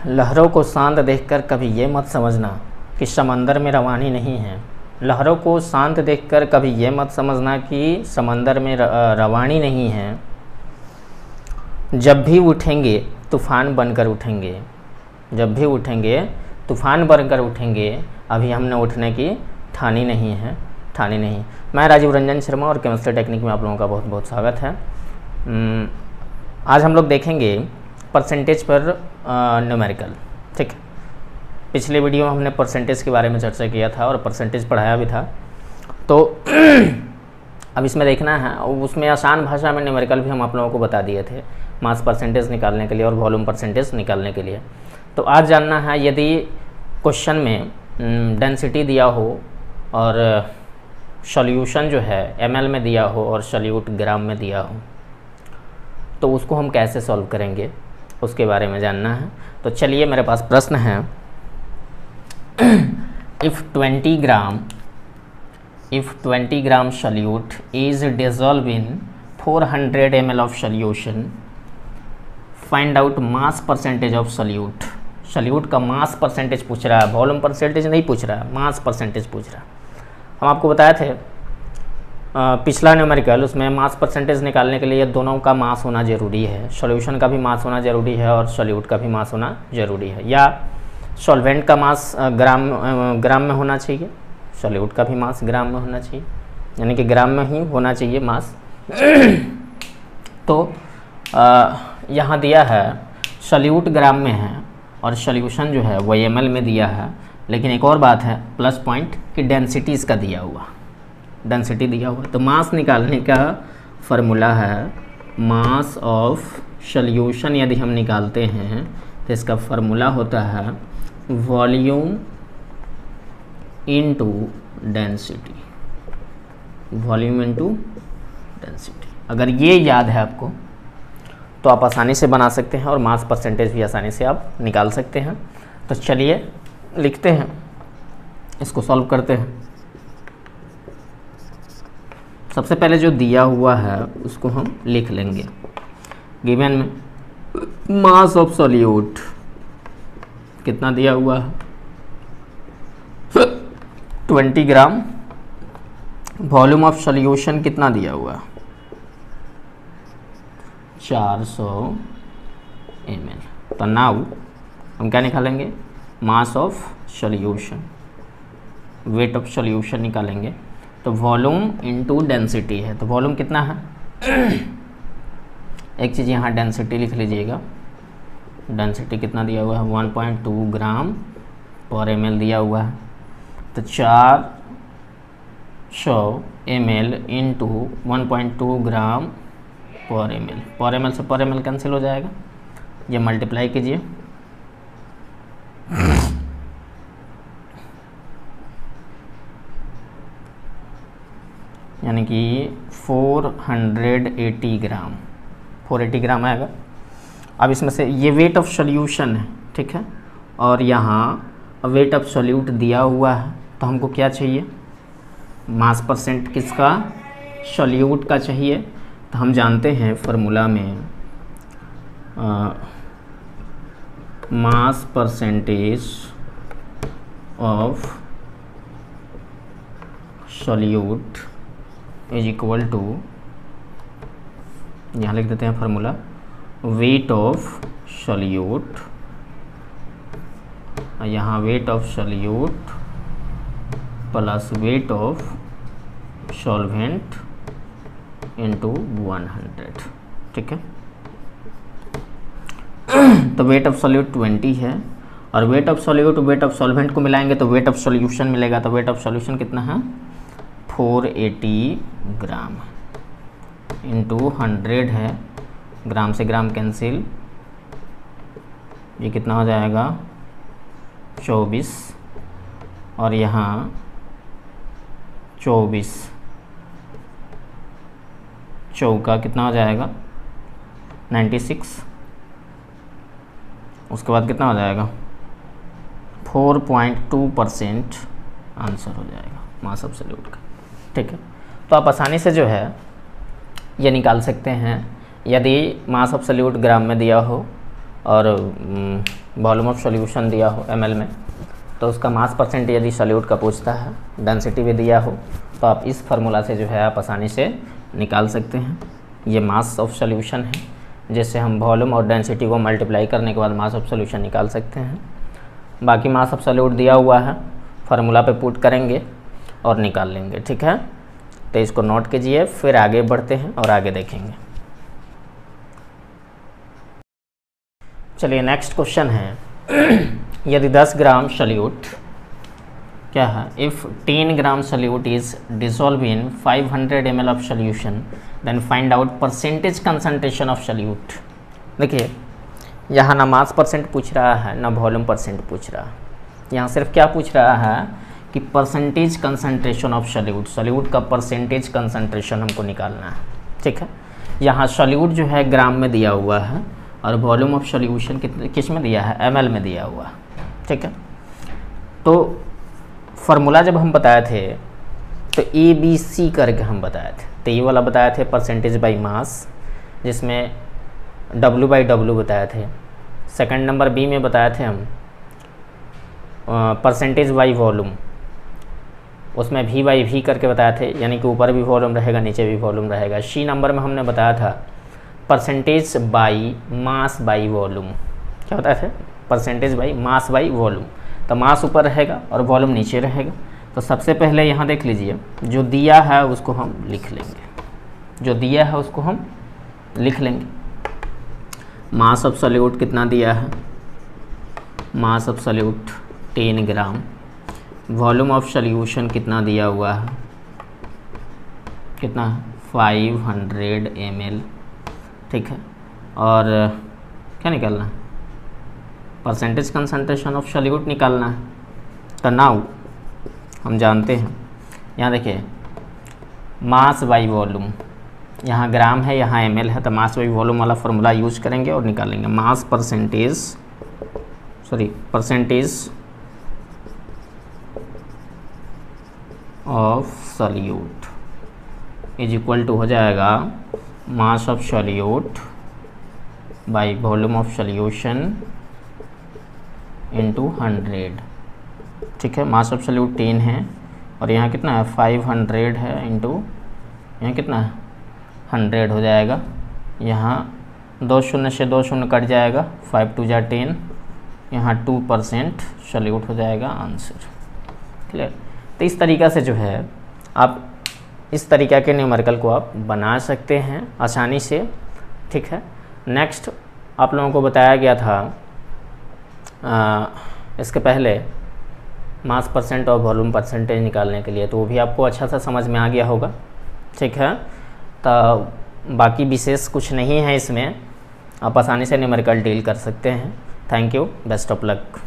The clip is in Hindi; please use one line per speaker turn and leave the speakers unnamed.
लहरों को शांत देखकर कभी ये मत समझना कि समंदर में रवानी नहीं है। लहरों को शांत देखकर कभी ये मत समझना कि समंदर में रवानी नहीं है। जब भी उठेंगे तूफ़ान बनकर उठेंगे, जब भी उठेंगे तूफ़ान बनकर उठेंगे, अभी हमने उठने की ठानी नहीं है, ठानी नहीं। मैं राजीव रंजन शर्मा और केमिस्ट्री टेक्निक में आप लोगों का बहुत बहुत स्वागत है। आज हम लोग देखेंगे परसेंटेज पर न्यूमेरिकल। ठीक, पिछले वीडियो में हमने परसेंटेज के बारे में चर्चा किया था और परसेंटेज पढ़ाया भी था। तो अब इसमें देखना है, उसमें आसान भाषा में न्यूमेरिकल भी हम आप लोगों को बता दिए थे, मास परसेंटेज निकालने के लिए और वॉल्यूम परसेंटेज निकालने के लिए। तो आज जानना है, यदि क्वेश्चन में डेंसिटी दिया हो और सॉल्यूशन जो है ml में दिया हो और सॉल्यूट ग्राम में दिया हो, तो उसको हम कैसे सॉल्व करेंगे, उसके बारे में जानना है। तो चलिए, मेरे पास प्रश्न है। If 20 gram solute is dissolve in 400 ml of solution, find out mass percentage of solute. Solute का मास परसेंटेज पूछ रहा है, वॉल्यूम परसेंटेज नहीं पूछ रहा है, मास परसेंटेज पूछ रहा है। हम आपको बताए थे पिछला न्यूमेरिकल, उसमें मास परसेंटेज निकालने के लिए दोनों का मास होना ज़रूरी है। सॉल्यूशन का भी मास होना ज़रूरी है और सॉल्यूट का भी मास होना ज़रूरी है, या सॉल्वेंट का मास ग्राम में होना चाहिए, सॉल्यूट का भी मास ग्राम में होना चाहिए, यानी कि ग्राम में ही होना चाहिए मास। तो यहाँ दिया है सॉल्यूट ग्राम में है और सॉल्यूशन जो है वो ml में दिया है। लेकिन एक और बात है प्लस पॉइंट कि डेंसिटी इसका दिया हुआ, डेंसिटी दिया हुआ। तो मास निकालने का फार्मूला है मास ऑफ सॉल्यूशन। यदि हम निकालते हैं तो इसका फार्मूला होता है volume into density, volume into density. अगर ये याद है आपको तो आप आसानी से बना सकते हैं और मास परसेंटेज भी आसानी से आप निकाल सकते हैं। तो चलिए लिखते हैं, इसको सॉल्व करते हैं। सबसे पहले जो दिया हुआ है उसको हम लिख लेंगे। गिवन में मास ऑफ सॉल्यूट कितना दिया हुआ है 20 ग्राम, वॉल्यूम ऑफ सॉल्यूशन कितना दिया हुआ है 400 ml। तो नाउ हम क्या निकालेंगे, mass of solution, weight of solution निकालेंगे। तो वॉल्यूम इनटू डेंसिटी है, तो वॉल्यूम कितना है एक चीज़ यहाँ डेंसिटी लिख लीजिएगा। डेंसिटी कितना दिया हुआ है 1.2 ग्राम पर ml दिया हुआ है। तो 400 ml इंटू 1.2 ग्राम पर ml से पर ml कैंसिल हो जाएगा, ये मल्टीप्लाई कीजिए। यानी कि 480 ग्राम, 480 ग्राम आएगा। अब इसमें से ये वेट ऑफ सॉल्यूशन है, ठीक है, और यहाँ वेट ऑफ सॉल्यूट दिया हुआ है। तो हमको क्या चाहिए, मास परसेंट किसका, सॉल्यूट का चाहिए। तो हम जानते हैं फार्मूला में mass percentage of solute is equal to, यहाँ लिख देते हैं फार्मूला, वेट ऑफ सॉल्यूट, यहाँ weight of solute plus weight of solvent into 100। ठीक है, तो वेट ऑफ सॉल्यूट 20 है और wait of solute wait of solvent को मिलाएंगे तो वेट ऑफ सॉल्यूशन मिलेगा। तो वेट ऑफ सॉल्यूशन कितना है 480 ग्राम इंटू 100 है, ग्राम से ग्राम कैंसिल, ये कितना हो जाएगा 24 और यहाँ 24 चौका कितना हो जाएगा 96, उसके बाद कितना हो जाएगा 4.2% आंसर हो जाएगा मास ऑफ सॉल्यूट का। ठीक है, तो आप आसानी से जो है ये निकाल सकते हैं। यदि मास ऑफ सॉल्यूट ग्राम में दिया हो और वॉल्यूम ऑफ सॉल्यूशन दिया हो ml में, तो उसका मास परसेंट यदि सॉल्यूट का पूछता है, डेंसिटी भी दिया हो, तो आप इस फार्मूला से जो है आप आसानी से निकाल सकते हैं। ये मास ऑफ सॉल्यूशन है, जिससे हम वॉल्यूम और डेंसिटी को मल्टीप्लाई करने के बाद मास ऑफ सॉल्यूशन निकाल सकते हैं। बाकी मास ऑफ सॉल्यूट दिया हुआ है, फार्मूला पे पुट करेंगे और निकाल लेंगे, ठीक है। तो इसको नोट कीजिए, फिर आगे बढ़ते हैं और आगे देखेंगे। चलिए नेक्स्ट क्वेश्चन है यदि 10 ग्राम सॉल्यूट क्या है, if 10 gram solute is dissolve in 500 ml of solution then find out percentage concentration of solute. देखिए यहाँ ना मास परसेंट पूछ रहा है ना वॉल्यूम परसेंट पूछ रहा है, यहाँ सिर्फ क्या पूछ रहा है कि percentage concentration of solute, solute का परसेंटेज कंसंट्रेशन हमको निकालना है, ठीक है। यहाँ सॉल्यूट जो है ग्राम में दिया हुआ है और वॉल्यूम ऑफ सॉल्यूशन किस में दिया है, ml में दिया हुआ है, ठीक है। तो फार्मूला जब हम बताए थे तो ABC करके हम बताए थे, तो ये वाला बताए थे परसेंटेज बाई मास, जिसमें W/W बताए थे। सेकंड नंबर B में बताए थे हम परसेंटेज बाई वॉल्यूम, उसमें V/V करके बताए थे, यानी कि ऊपर भी वॉल्यूम रहेगा नीचे भी वॉल्यूम रहेगा। C नंबर में हमने बताया था percentage by mass by volume, क्या बताए थे, percentage by mass by volume. तो मास ऊपर रहेगा और वॉल्यूम नीचे रहेगा। तो सबसे पहले यहाँ देख लीजिए, जो दिया है उसको हम लिख लेंगे, जो दिया है उसको हम लिख लेंगे। मास ऑफ सॉल्यूट कितना दिया है, मास of solute 10 gram, volume of solution कितना दिया हुआ है, कितना 500 ml, ठीक है। और क्या निकालना है, परसेंटेज कंसंट्रेशन ऑफ सॉल्यूट निकालना है। तो नाउ हम जानते हैं, यहाँ देखिए मास बाई वॉल्यूम, यहाँ ग्राम है यहाँ ml है, तो मास बाई वॉल्यूम वाला फार्मूला यूज करेंगे और निकालेंगे। Mass percentage of solute is equal to हो जाएगा mass of solute by volume of solution into 100, ठीक है। मास ऑफ सॉल्यूट 10 है और यहाँ कितना है 500 है, इंटू यहाँ कितना है 100 हो जाएगा। यहाँ 2 शून्य से 2 शून्य कट जाएगा, 5 2 जा 10, यहाँ 2% सॉल्यूट हो जाएगा आंसर, क्लियर। तो इस तरीक़ा से जो है आप इस तरीक़ा के न्यूमेरिकल को आप बना सकते हैं आसानी से, ठीक है। नेक्स्ट आप लोगों को बताया गया था इसके पहले मास परसेंट और वॉल्यूम परसेंटेज निकालने के लिए, तो वो भी आपको अच्छा सा समझ में आ गया होगा, ठीक है। तो बाकी विशेष कुछ नहीं है इसमें, आप आसानी से न्यूमेरिकल डील कर सकते हैं। Thank you, best of luck.